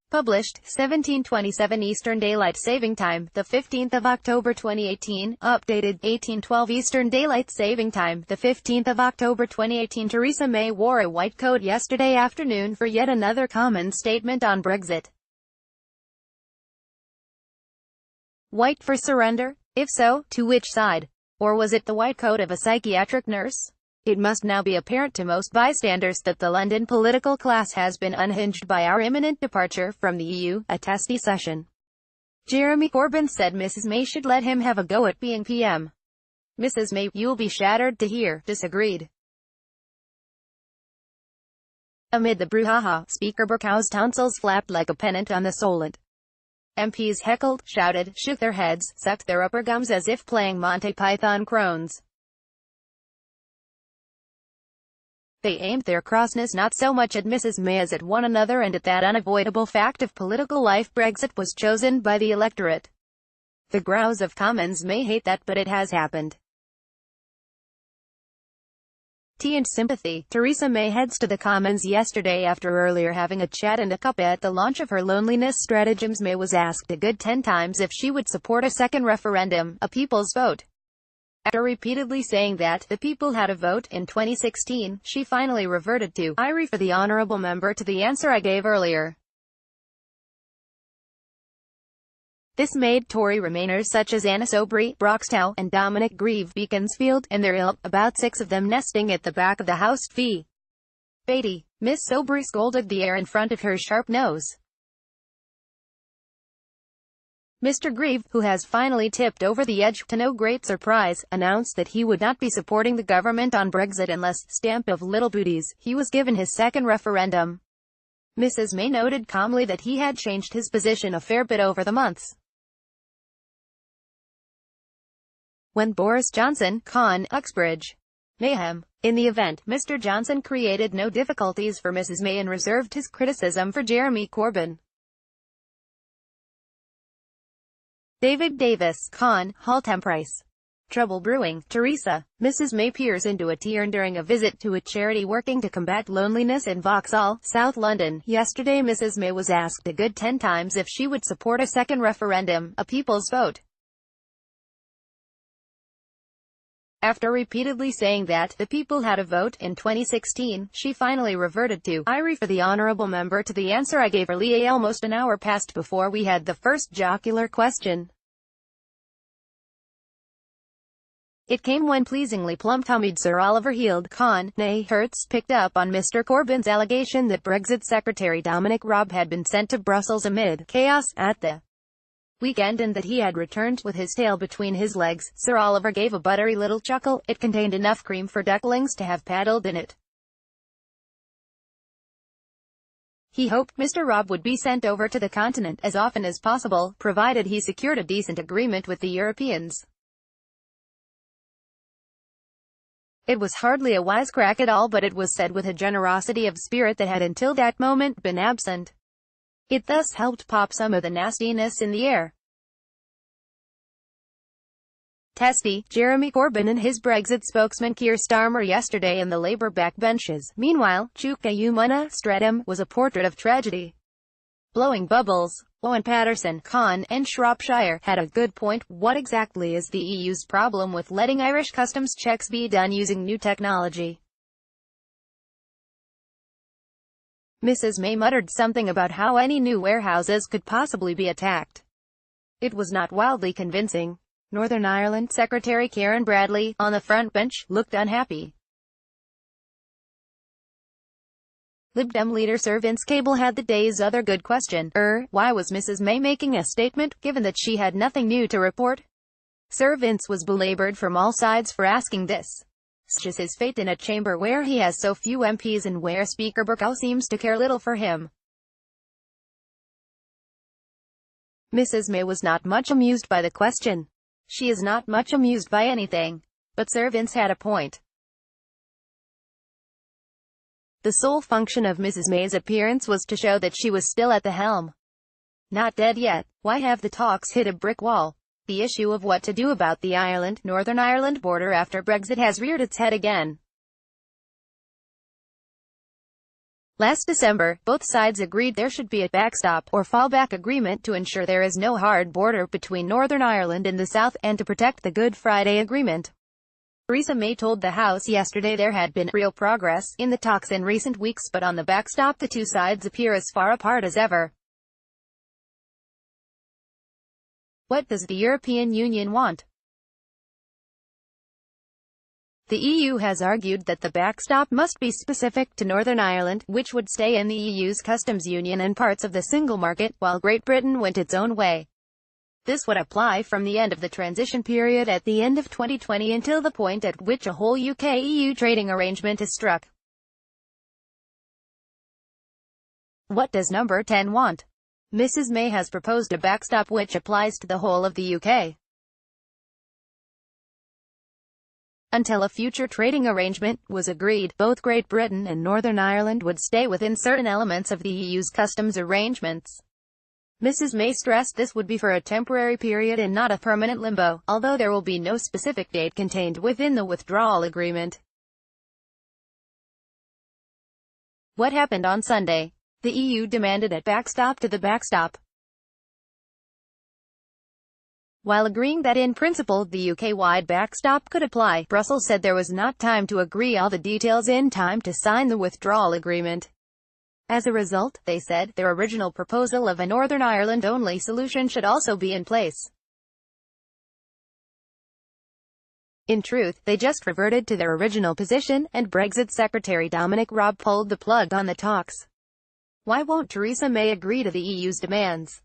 Published, 1727 Eastern Daylight Saving Time, the 15th of October 2018. Updated, 1812 Eastern Daylight Saving Time, the 15th of October 2018. Theresa May wore a white coat yesterday afternoon for yet another common statement on Brexit. White for surrender? If so, to which side? Or was it the white coat of a psychiatric nurse? It must now be apparent to most bystanders that the London political class has been unhinged by our imminent departure from the EU, a testy session. Jeremy Corbyn said Mrs May should let him have a go at being PM. Mrs May, you'll be shattered to hear, disagreed. Amid the brouhaha, Speaker Bercow's tonsils flapped like a pennant on the Solent. MPs heckled, shouted, shook their heads, sucked their upper gums as if playing Monty Python crones. They aimed their crossness not so much at Mrs May as at one another and at that unavoidable fact of political life: Brexit was chosen by the electorate. The grouse of Commons may hate that, but it has happened. Tea and sympathy. Theresa May heads to the Commons yesterday after earlier having a chat and a cup at the launch of her loneliness stratagems. May was asked a good 10 times if she would support a second referendum, a people's vote. After repeatedly saying that the people had a vote in 2016, she finally reverted to, "I refer the honourable member to the answer I gave earlier." This made Tory Remainers such as Anna Soubry, Broxtow, and Dominic Grieve Beaconsfield, and their ilk, about 6 of them nesting at the back of the House, fee. Beatty. Miss Soubry scolded the air in front of her sharp nose. Mr. Grieve, who has finally tipped over the edge, to no great surprise, announced that he would not be supporting the government on Brexit unless, stamp of little booties, he was given his second referendum. Mrs May noted calmly that he had changed his position a fair bit over the months. When Boris Johnson, Con, Uxbridge. Mayhem. In the event, Mr. Johnson created no difficulties for Mrs May and reserved his criticism for Jeremy Corbyn. David Davis, Con, Haltemprice. Trouble brewing. Theresa. Mrs May peers into a tear during a visit to a charity working to combat loneliness in Vauxhall, South London. Yesterday Mrs May was asked a good 10 times if she would support a second referendum, a people's vote. After repeatedly saying that the people had a vote in 2016, she finally reverted to, "I refer the honourable member to the answer I gave earlier." Almost an hour passed before we had the first jocular question. It came when pleasingly plump-tummied Sir Oliver Heald, Con, nay, Hertz, picked up on Mr. Corbyn's allegation that Brexit Secretary Dominic Raab had been sent to Brussels amid chaos at the weekend and that he had returned with his tail between his legs. Sir Oliver gave a buttery little chuckle. It contained enough cream for ducklings to have paddled in it. He hoped Mr. Raab would be sent over to the continent as often as possible, provided he secured a decent agreement with the Europeans. It was hardly a wisecrack at all, but it was said with a generosity of spirit that had until that moment been absent. It thus helped pop some of the nastiness in the air. Testy. Jeremy Corbyn and his Brexit spokesman Keir Starmer yesterday in the Labour backbenches. Meanwhile, Chuka Umunna Streatham was a portrait of tragedy. Blowing bubbles. Owen Paterson, Con, and Shropshire, had a good point. What exactly is the EU's problem with letting Irish customs checks be done using new technology? Mrs May muttered something about how any new warehouses could possibly be attacked. It was not wildly convincing. Northern Ireland Secretary Karen Bradley, on the front bench, looked unhappy. Lib Dem leader Sir Vince Cable had the day's other good question. Why was Mrs May making a statement, given that she had nothing new to report? Sir Vince was belaboured from all sides for asking this. Such is his fate in a chamber where he has so few MPs and where Speaker Bercow seems to care little for him. Mrs May was not much amused by the question. She is not much amused by anything. But Sir Vince had a point. The sole function of Mrs May's appearance was to show that she was still at the helm. Not dead yet. Why have the talks hit a brick wall? The issue of what to do about the Northern Ireland border after Brexit has reared its head again. Last December, both sides agreed there should be a backstop, or fallback agreement to ensure there is no hard border between Northern Ireland and the South, and to protect the Good Friday Agreement. Theresa May told the House yesterday there had been real progress in the talks in recent weeks, but on the backstop the two sides appear as far apart as ever. What does the European Union want? The EU has argued that the backstop must be specific to Northern Ireland, which would stay in the EU's customs union and parts of the single market, while Great Britain went its own way. This would apply from the end of the transition period at the end of 2020 until the point at which a whole UK-EU trading arrangement is struck. What does number 10 want? Mrs May has proposed a backstop which applies to the whole of the UK. Until a future trading arrangement was agreed, both Great Britain and Northern Ireland would stay within certain elements of the EU's customs arrangements. Mrs May stressed this would be for a temporary period and not a permanent limbo, although there will be no specific date contained within the withdrawal agreement. What happened on Sunday? The EU demanded a backstop to the backstop. While agreeing that in principle the UK-wide backstop could apply, Brussels said there was not time to agree all the details in time to sign the withdrawal agreement. As a result, they said, their original proposal of a Northern Ireland-only solution should also be in place. In truth, they just reverted to their original position, and Brexit Secretary Dominic Raab pulled the plug on the talks. Why won't Theresa May agree to the EU's demands?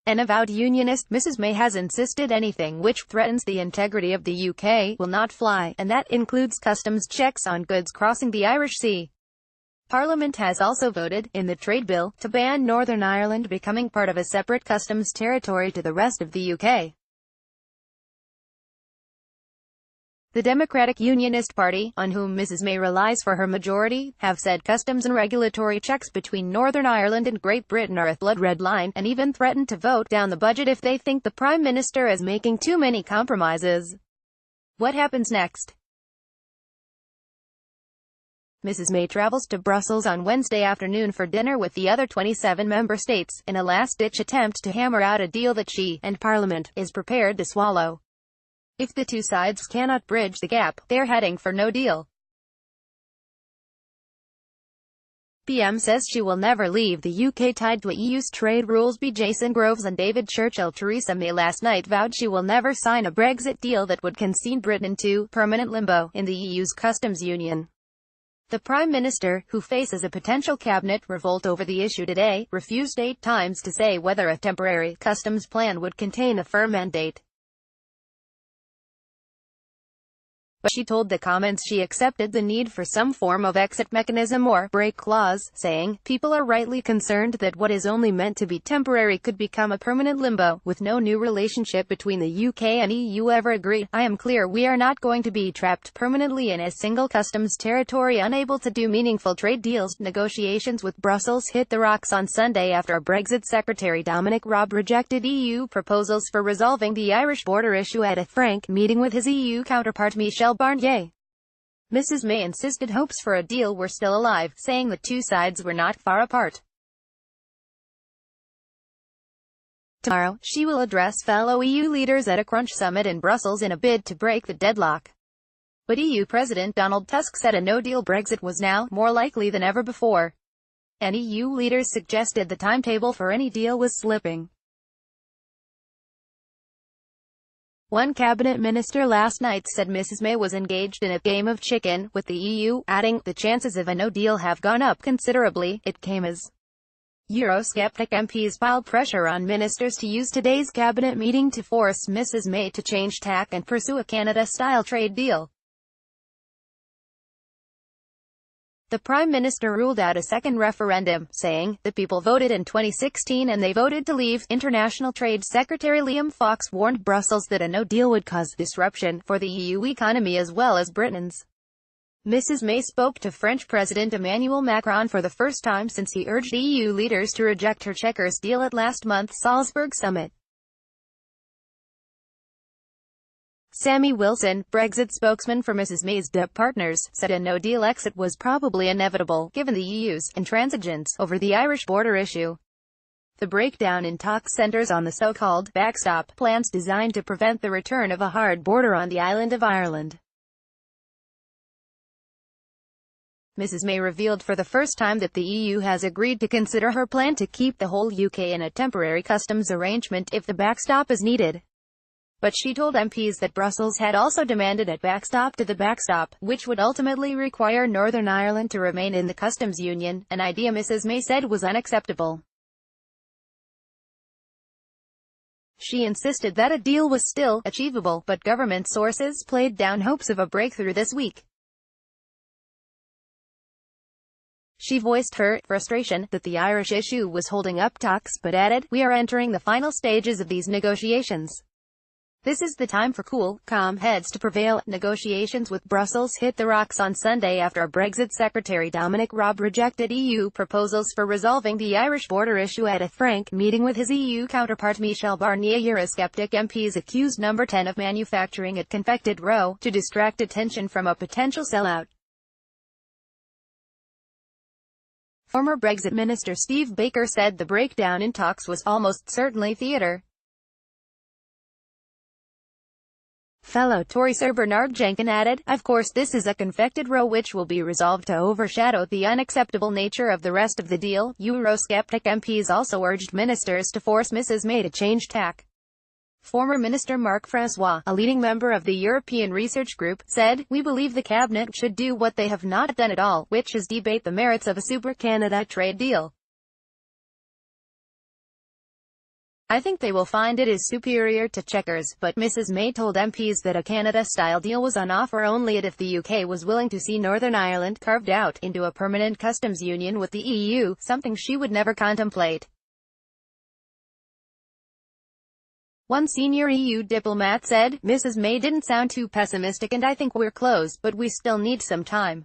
An avowed unionist, Mrs May has insisted anything which threatens the integrity of the UK will not fly, and that includes customs checks on goods crossing the Irish Sea. Parliament has also voted, in the trade bill, to ban Northern Ireland becoming part of a separate customs territory to the rest of the UK. The Democratic Unionist Party, on whom Mrs May relies for her majority, have said customs and regulatory checks between Northern Ireland and Great Britain are a blood-red line, and even threatened to vote down the budget if they think the Prime Minister is making too many compromises. What happens next? Mrs May travels to Brussels on Wednesday afternoon for dinner with the other 27 member states, in a last-ditch attempt to hammer out a deal that she, and Parliament, is prepared to swallow. If the two sides cannot bridge the gap, they're heading for no deal. PM says she will never leave the UK tied to EU's trade rules. Jason Groves and David Churchill. Theresa May last night vowed she will never sign a Brexit deal that would concede Britain to permanent limbo in the EU's customs union. The Prime Minister, who faces a potential cabinet revolt over the issue today, refused 8 times to say whether a temporary customs plan would contain a firm end date. But she told the Commons she accepted the need for some form of exit mechanism or break clause, saying, "People are rightly concerned that what is only meant to be temporary could become a permanent limbo, with no new relationship between the UK and EU ever agreed. I am clear we are not going to be trapped permanently in a single customs territory, unable to do meaningful trade deals." Negotiations with Brussels hit the rocks on Sunday after Brexit Secretary Dominic Raab rejected EU proposals for resolving the Irish border issue at a frank meeting with his EU counterpart Michel Barnier. Mrs May insisted hopes for a deal were still alive, saying the two sides were not far apart. Tomorrow, she will address fellow EU leaders at a crunch summit in Brussels in a bid to break the deadlock. But EU President Donald Tusk said a no-deal Brexit was now more likely than ever before. And EU leaders suggested the timetable for any deal was slipping. One cabinet minister last night said Mrs May was engaged in a game of chicken with the EU, adding, "The chances of a no-deal have gone up considerably." It came as Eurosceptic MPs piled pressure on ministers to use today's cabinet meeting to force Mrs May to change tack and pursue a Canada-style trade deal. The Prime Minister ruled out a second referendum, saying, "The people voted in 2016 and they voted to leave." International Trade Secretary Liam Fox warned Brussels that a no-deal would cause disruption for the EU economy as well as Britain's. Mrs May spoke to French President Emmanuel Macron for the first time since he urged EU leaders to reject her Chequers deal at last month's Salzburg summit. Sammy Wilson, Brexit spokesman for Mrs May's partners, said a no-deal exit was probably inevitable, given the EU's intransigence over the Irish border issue. The breakdown in talks centres on the so-called backstop plans designed to prevent the return of a hard border on the island of Ireland. Mrs May revealed for the first time that the EU has agreed to consider her plan to keep the whole UK in a temporary customs arrangement if the backstop is needed. But she told MPs that Brussels had also demanded a backstop to the backstop, which would ultimately require Northern Ireland to remain in the customs union, an idea Mrs May said was unacceptable. She insisted that a deal was still achievable, but government sources played down hopes of a breakthrough this week. She voiced her frustration that the Irish issue was holding up talks, but added, "We are entering the final stages of these negotiations. This is the time for cool, calm heads to prevail." Negotiations with Brussels hit the rocks on Sunday after Brexit Secretary Dominic Raab rejected EU proposals for resolving the Irish border issue at a frank meeting with his EU counterpart Michel Barnier. Eurosceptic MPs accused Number 10 of manufacturing a confected row to distract attention from a potential sellout. Former Brexit Minister Steve Baker said the breakdown in talks was almost certainly theatre. Fellow Tory Sir Bernard Jenkin added, "Of course this is a confected row which will be resolved to overshadow the unacceptable nature of the rest of the deal." Eurosceptic MPs also urged ministers to force Mrs May to change tack. Former Minister Marc François, a leading member of the European Research Group, said, "We believe the Cabinet should do what they have not done at all, which is debate the merits of a super Canada trade deal. I think they will find it is superior to Chequers," but Mrs May told MPs that a Canada-style deal was on offer only if the UK was willing to see Northern Ireland carved out into a permanent customs union with the EU, something she would never contemplate. One senior EU diplomat said, "Mrs May didn't sound too pessimistic and I think we're close, but we still need some time."